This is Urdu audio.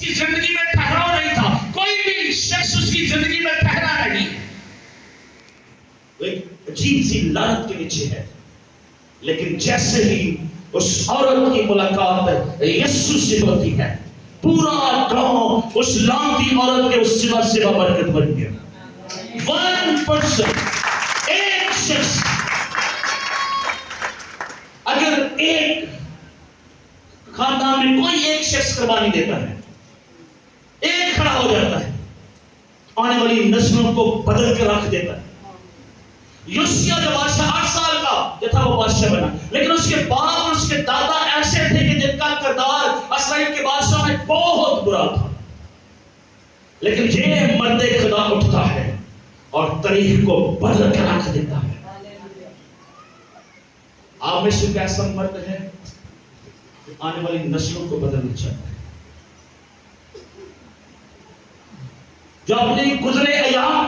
کی زندگی میں ٹھہراؤ نہیں تھا، کوئی بھی شخص اس کی زندگی میں ٹھہرا نہیں. وہ ایک عجیب سی لعنت کے نیچے ہے. لیکن جیسے ہی اس عورت کی ملاقات یسوع سے ہوتی ہے، پورا گاؤں اس لعنتی عورت کے اس سے برکت بن گیا. 1%، ایک شخص اگر ایک خاندان میں کوئی ایک شخص قربانی دیتا ہے، ایک کھڑا ہو جاتا ہے، آنے والی نسلوں کو بدل کے رکھ دیتا ہے. یوشیا جو بادشاہ 8 سال کا جو تھا وہ بادشاہ بنا، لیکن اس کے باپ اور اس کے دادا ایسے تھے کہ جن کا کردار اسرائیل کے بادشاہ میں بہت برا تھا. لیکن یہ مرد خدا اٹھتا ہے اور تاریخ کو بدل کے رکھ دیتا ہے. آپ میں سے ایسا مرد ہے آنے والی نسلوں کو بدلنا چاہتا ہے، جو اپنے گزرے ایام